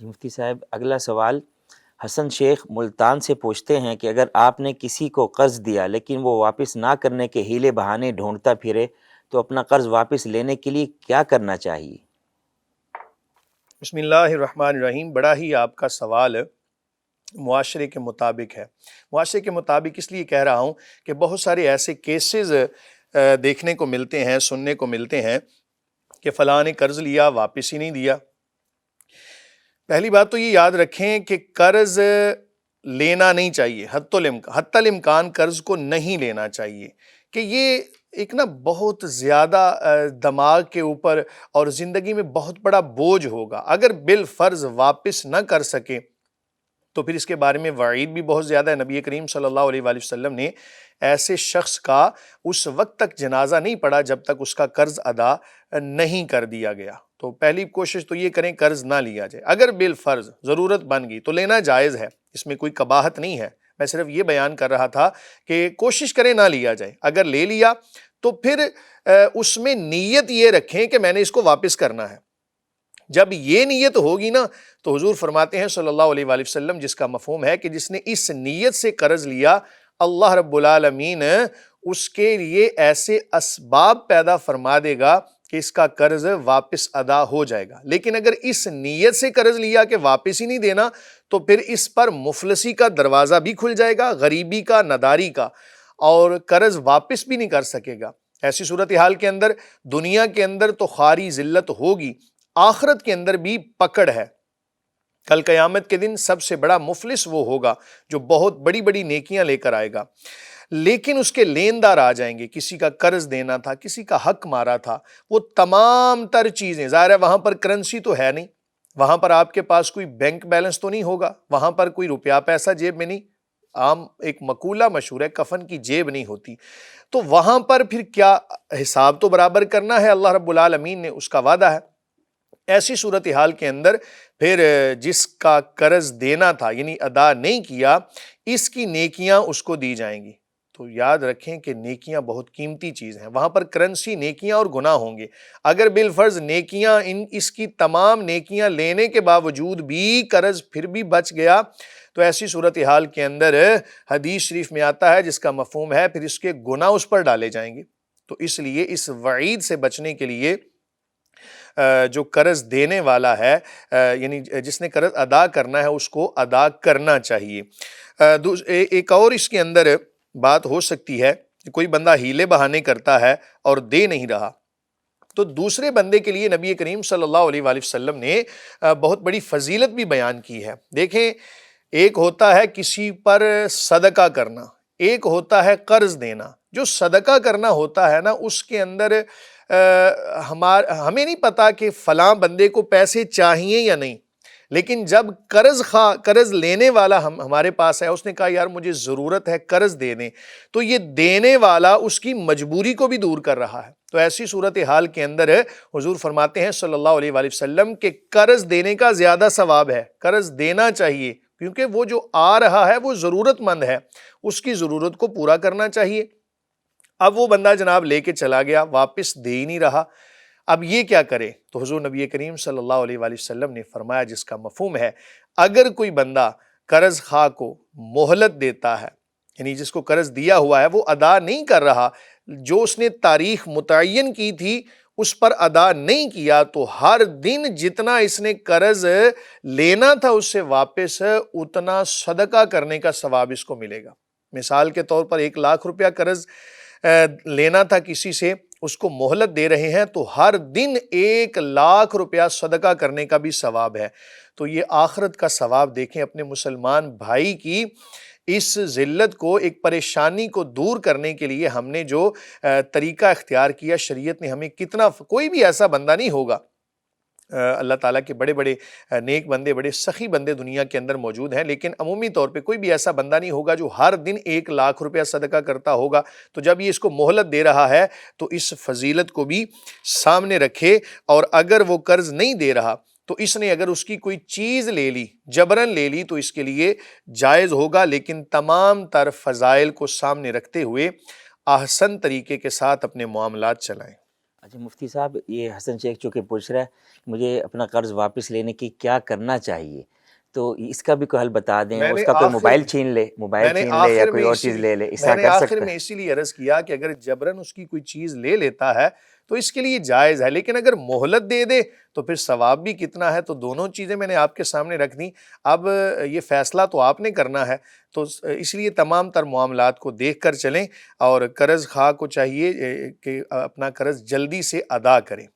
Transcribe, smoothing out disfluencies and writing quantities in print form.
جی مفتی صاحب، اگلا سوال حسن شیخ ملتان سے پوچھتے ہیں کہ اگر آپ نے کسی کو قرض دیا لیکن وہ واپس نہ کرنے کے ہیلے بہانے ڈھونڈتا پھرے تو اپنا قرض واپس لینے کے لیے کیا کرنا چاہیے؟ بسم اللہ الرحمن الرحیم۔ بڑا ہی آپ کا سوال معاشرے کے مطابق ہے۔ معاشرے کے مطابق اس لیے کہہ رہا ہوں کہ بہت سارے ایسے کیسز دیکھنے کو ملتے ہیں، سننے کو ملتے ہیں کہ فلاں نے قرض لیا واپس ہی نہیں دیا۔ پہلی بات تو یہ یاد رکھیں کہ قرض لینا نہیں چاہیے، حتی الامکان قرض کو نہیں لینا چاہیے، کہ یہ ایک بہت زیادہ دماغ کے اوپر اور زندگی میں بہت بڑا بوجھ ہوگا۔ اگر بالفرض واپس نہ کر سکے تو پھر اس کے بارے میں وعید بھی بہت زیادہ ہے۔ نبی کریم صلی اللہ علیہ وآلہ وسلم نے ایسے شخص کا اس وقت تک جنازہ نہیں پڑھا جب تک اس کا قرض ادا نہیں کر دیا گیا۔ تو پہلی کوشش تو یہ کریں قرض نہ لیا جائے۔ اگر بالفرض ضرورت بن گئی تو لینا جائز ہے، اس میں کوئی قباحت نہیں ہے۔ میں صرف یہ بیان کر رہا تھا کہ کوشش کریں نہ لیا جائے۔ اگر لے لیا تو پھر اس میں نیت یہ رکھیں کہ میں نے اس کو واپس کرنا ہے۔ جب یہ نیت ہوگی نا تو حضور فرماتے ہیں صلی اللہ علیہ وآلہ وسلم، جس کا مفہوم ہے کہ جس نے اس نیت سے قرض لیا، اللہ رب العالمین اس کے لیے ایسے اسباب پیدا فرما دے گا کہ اس کا قرض واپس ادا ہو جائے گا۔ لیکن اگر اس نیت سے قرض لیا کہ واپس ہی نہیں دینا تو پھر اس پر مفلسی کا دروازہ بھی کھل جائے گا، غریبی کا، نداری کا، اور قرض واپس بھی نہیں کر سکے گا۔ ایسی صورتحال کے اندر دنیا کے اندر تو خاری ذلت ہوگی، آخرت کے اندر بھی پکڑ ہے۔ کل قیامت کے دن سب سے بڑا مفلس وہ ہوگا جو بہت بڑی بڑی نیکیاں لے کر آئے گا، لیکن اس کے لیندار آ جائیں گے، کسی کا قرض دینا تھا، کسی کا حق مارا تھا، وہ تمام تر چیزیں، ظاہر ہے وہاں پر کرنسی تو ہے نہیں، وہاں پر آپ کے پاس کوئی بینک بیلنس تو نہیں ہوگا، وہاں پر کوئی روپیہ پیسہ جیب میں نہیں، عام ایک مقولہ مشہور ہے کفن کی جیب نہیں ہوتی، تو وہاں پر پھر کیا حساب تو برابر کرنا ہے، اللہ رب العالمین نے اس کا وعدہ ہے۔ ایسی صورتحال کے اندر پھر جس کا قرض دینا تھا یعنی ادا نہیں کیا، اس کی نیکیاں اس کو دی جائیں گی۔ تو یاد رکھیں کہ نیکیاں بہت قیمتی چیز ہیں، وہاں پر کرنسی نیکیاں اور گناہ ہوں گے۔ اگر بالفرض نیکیاں اس کی تمام نیکیاں لینے کے باوجود بھی قرض پھر بھی بچ گیا تو ایسی صورتحال کے اندر حدیث شریف میں آتا ہے جس کا مفہوم ہے پھر اس کے گناہ اس پر ڈالے جائیں گے۔ تو اس لیے اس وعید سے بچنے کے لیے جو قرض دینے والا ہے یعنی جس نے قرض ادا کرنا ہے اس کو ادا کرنا چاہیے۔ ایک اور اس کے اندر بات ہو سکتی ہے کہ کوئی بندہ ہیلے بہانے کرتا ہے اور دے نہیں رہا، تو دوسرے بندے کے لیے نبی کریم صلی اللہ علیہ وآلہ وسلم نے بہت بڑی فضیلت بھی بیان کی ہے۔ دیکھیں، ایک ہوتا ہے کسی پر صدقہ کرنا، ایک ہوتا ہے قرض دینا۔ جو صدقہ کرنا ہوتا ہے نا اس کے اندر ہمیں نہیں پتا کہ فلاں بندے کو پیسے چاہیے یا نہیں، لیکن جب قرض لینے والا ہمارے پاس ہے، اس نے کہا یار مجھے ضرورت ہے قرض دینے، تو یہ دینے والا اس کی مجبوری کو بھی دور کر رہا ہے۔ تو ایسی صورتحال کے اندر حضور فرماتے ہیں صلی اللہ علیہ وآلہ وسلم کہ قرض دینے کا زیادہ ثواب ہے، قرض دینا چاہیے، کیونکہ وہ جو آ رہا ہے وہ ضرورت مند ہے، اس کی ضرورت کو پورا کرنا چاہیے۔ اب وہ بندہ جناب لے کے چلا گیا، واپس دے ہی نہیں رہا، اب یہ کیا کرے؟ تو حضور نبی کریم صلی اللہ علیہ وآلہ وسلم نے فرمایا جس کا مفہوم ہے، اگر کوئی بندہ قرض خواہ کو مہلت دیتا ہے، یعنی جس کو قرض دیا ہوا ہے وہ ادا نہیں کر رہا، جو اس نے تاریخ متعین کی تھی اس پر ادا نہیں کیا، تو ہر دن جتنا اس نے قرض لینا تھا اس سے واپس اتنا صدقہ کرنے کا ثواب اس کو ملے گا۔ مثال کے طور پر 1,00,000 روپیہ قرض لینا تھا کسی سے، اس کو مہلت دے رہے ہیں تو ہر دن 1,00,000 روپیہ صدقہ کرنے کا بھی ثواب ہے۔ تو یہ آخرت کا ثواب دیکھیں، اپنے مسلمان بھائی کی اس ذلت کو، ایک پریشانی کو دور کرنے کے لیے ہم نے جو طریقہ اختیار کیا، شریعت نے ہمیں کتنا، کوئی بھی ایسا بندہ نہیں ہوگا، اللہ تعالیٰ کے بڑے بڑے نیک بندے، بڑے سخی بندے دنیا کے اندر موجود ہیں، لیکن عمومی طور پہ کوئی بھی ایسا بندہ نہیں ہوگا جو ہر دن 1,00,000 روپیہ صدقہ کرتا ہوگا۔ تو جب یہ اس کو مہلت دے رہا ہے تو اس فضیلت کو بھی سامنے رکھے، اور اگر وہ قرض نہیں دے رہا تو اس نے اگر اس کی کوئی چیز لے لی، جبراً لے لی، تو اس کے لیے جائز ہوگا، لیکن تمام تر فضائل کو سامنے رکھتے ہوئے احسن طریقے کے ساتھ اپنے معاملات چلائیں۔ اچھا مفتی صاحب، یہ حسن شیخ چونکہ پوچھ رہا ہے مجھے اپنا قرض واپس لینے کی کیا کرنا چاہیے، تو اس کا بھی کوئی حل بتا دیں. میں اس نے کا کوئی آخر موبائل چھین لے یا کوئی اور چیز لے لے، اس طرح کر آخر سکتا میں ہے؟ اسی لیے عرض کیا کہ اگر جبرن اس کی کوئی چیز لے لیتا ہے تو اس کے لیے جائز ہے، لیکن اگر مہلت دے دے تو پھر ثواب بھی کتنا ہے. تو دونوں چیزیں میں نے آپ کے سامنے رکھ دیں. اب یہ فیصلہ تو آپ نے کرنا ہے، تو اس لیے تمام تر معاملات کو دیکھ کر چلیں، اور قرض خواہ کو چاہیے کہ اپنا قرض جلدی سے ادا کریں.